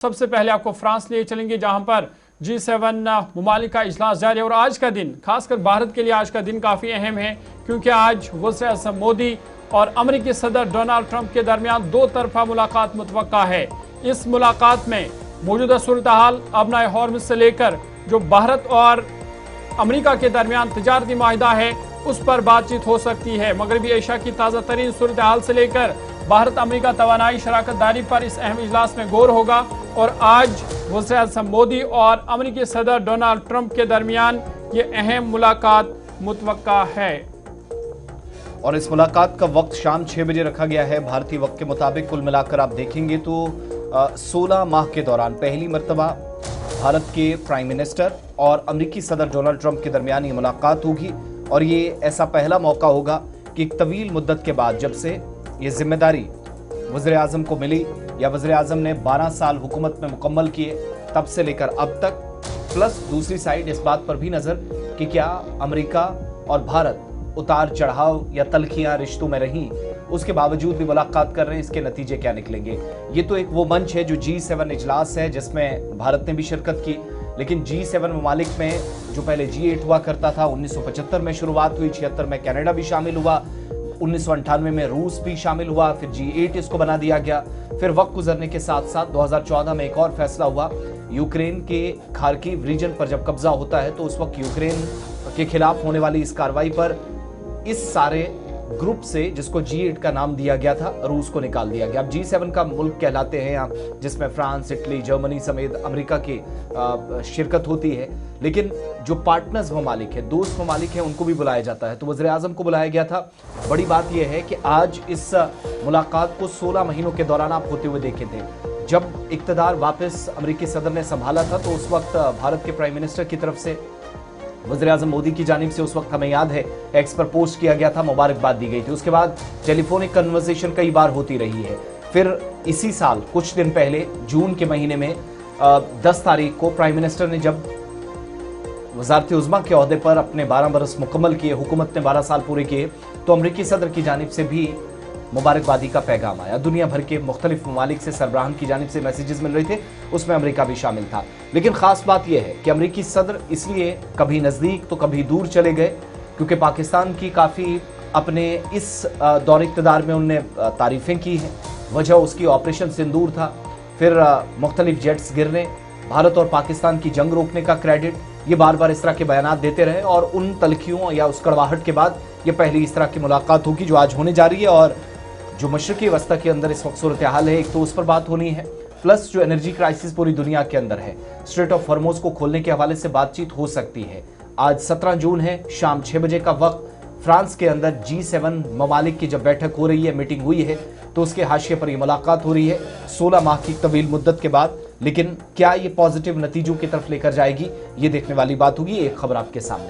सबसे पहले आपको फ्रांस लिए चलेंगे, जहां पर G7 ममालिक का इजलास जारी है। और आज का दिन, खासकर भारत के लिए आज का दिन काफ़ी अहम है, क्योंकि आज वज़ीर-ए-आज़म मोदी और अमेरिकी सदर डोनाल्ड ट्रंप के दरमियान दो तरफा मुलाकात मुतवक्का है। इस मुलाकात में मौजूदा सूरत हाल, अबनाए हॉर्मुज़ से लेकर जो भारत और अमेरिका के दरमियान तजारती माहिदा है, उस पर बातचीत हो सकती है। मगरबी एशिया की ताज़ा तरीन सूरत हाल से लेकर भारत अमेरिका तवानाई शराकत दारी पर इस अहम इजलास में गौर होगा। और आज वज़ीर-ए-आज़म मोदी और अमेरिकी सदर डोनाल्ड ट्रंप के दरमियान ये अहम मुलाकात मुतवक्का है। और इस मुलाकात का वक्त शाम 6 बजे रखा गया है भारतीय वक्त के मुताबिक। कुल मिलाकर आप देखेंगे तो 16 माह के दौरान पहली मर्तबा भारत के प्राइम मिनिस्टर और अमेरिकी सदर डोनाल्ड ट्रंप के दरमियान ये मुलाकात होगी। और ये ऐसा पहला मौका होगा कि एक तवील मुद्दत के बाद, जब से ये जिम्मेदारी वज़ीर-ए-आज़म को मिली या वज़ीर-ए-आज़म ने 12 साल हुकूमत में मुकम्मल किए, तब से लेकर अब तक, प्लस दूसरी साइड इस बात पर भी नज़र कि क्या अमेरिका और भारत उतार चढ़ाव या तलखियां रिश्तों में रहीं, उसके बावजूद भी मुलाकात कर रहे हैं, इसके नतीजे क्या निकलेंगे। ये तो एक वो मंच है जो G7 इजलास है, जिसमें भारत ने भी शिरकत की। लेकिन G7 ममालिक में जो पहले G8 हुआ करता था, 1975 में शुरुआत हुई, 76 में कनाडा भी शामिल हुआ, 1998 में रूस भी शामिल हुआ, फिर G8 इसको बना दिया गया। फिर वक्त गुजरने के साथ साथ 2014 में एक और फैसला हुआ, यूक्रेन के खार्किव रीजन पर जब कब्जा होता है, तो उस वक्त यूक्रेन के खिलाफ होने वाली इस कार्रवाई पर इस सारे ग्रुप से, जिसको G8 का नाम दिया गया था, रूस को निकाल दिया गया। अब G7 का मुल्क कहलाते हैं यहाँ, जिसमें फ्रांस, इटली, जर्मनी समेत अमेरिका की शिरकत होती है। लेकिन जो पार्टनर्स ममालिक है, दोस्त ममालिक है, उनको भी बुलाया जाता है। तो वज़ीर-ए-आज़म को बुलाया गया था। बड़ी बात यह है कि आज इस मुलाकात को 16 महीनों के दौरान आप होते हुए देखे थे। जब इक़्तिदार वापस अमेरिकी सदर ने संभाला था, तो उस वक्त भारत के प्राइम मिनिस्टर की तरफ से वज़ीर-ए-आज़म मोदी की जानिब से, उस वक्त हमें याद है, एक्स पर पोस्ट किया गया था, मुबारकबाद दी गई थी। उसके बाद टेलीफोनिक कन्वर्सेशन कई बार होती रही है। फिर इसी साल कुछ दिन पहले जून के महीने में 10 तारीख को प्राइम मिनिस्टर ने जब वज़ारत उज़्मा के ओहदे पर अपने 12 बरस मुकम्मल किए, हुकूमत ने 12 साल पूरे किए, तो अमरीकी सदर की जानिब से भी मुबारकबादी का पैगाम आया। दुनिया भर के मुख्तलिफ ममालिक से सरबराहान की जानिब से मैसेजेस मिल रहे थे, उसमें अमेरिका भी शामिल था। लेकिन खास बात यह है कि अमेरिकी सदर इसलिए कभी नज़दीक तो कभी दूर चले गए, क्योंकि पाकिस्तान की काफ़ी अपने इस दौर इक़्तिदार में उनने तारीफ़ें की हैं। वजह उसकी ऑपरेशन सिंदूर था, फिर मुख्तलिफ जेट्स गिरने, भारत और पाकिस्तान की जंग रोकने का क्रेडिट, ये बार बार इस तरह के बयानात देते रहे। और उन तलखियों या उस कड़वाहट के बाद ये पहली इस तरह की मुलाकात होगी जो आज होने जा रही है। और जो मशरक़ी वस्ता के अंदर इस वक्त सूरत हाल है, एक तो उस पर बात होनी है, प्लस जो एनर्जी क्राइसिस पूरी दुनिया के अंदर है, स्ट्रेट ऑफ हॉर्मुज़ को खोलने के हवाले से बातचीत हो सकती है। आज 17 जून है, शाम 6 बजे का वक्त। फ्रांस के अंदर G7 ममालिक की जब बैठक हो रही है, मीटिंग हुई है, तो उसके हाशिए पर यह मुलाकात हो रही है 16 माह की तवील मुद्दत के बाद। लेकिन क्या ये पॉजिटिव नतीजों की तरफ लेकर जाएगी, ये देखने वाली बात होगी। एक खबर आपके सामने।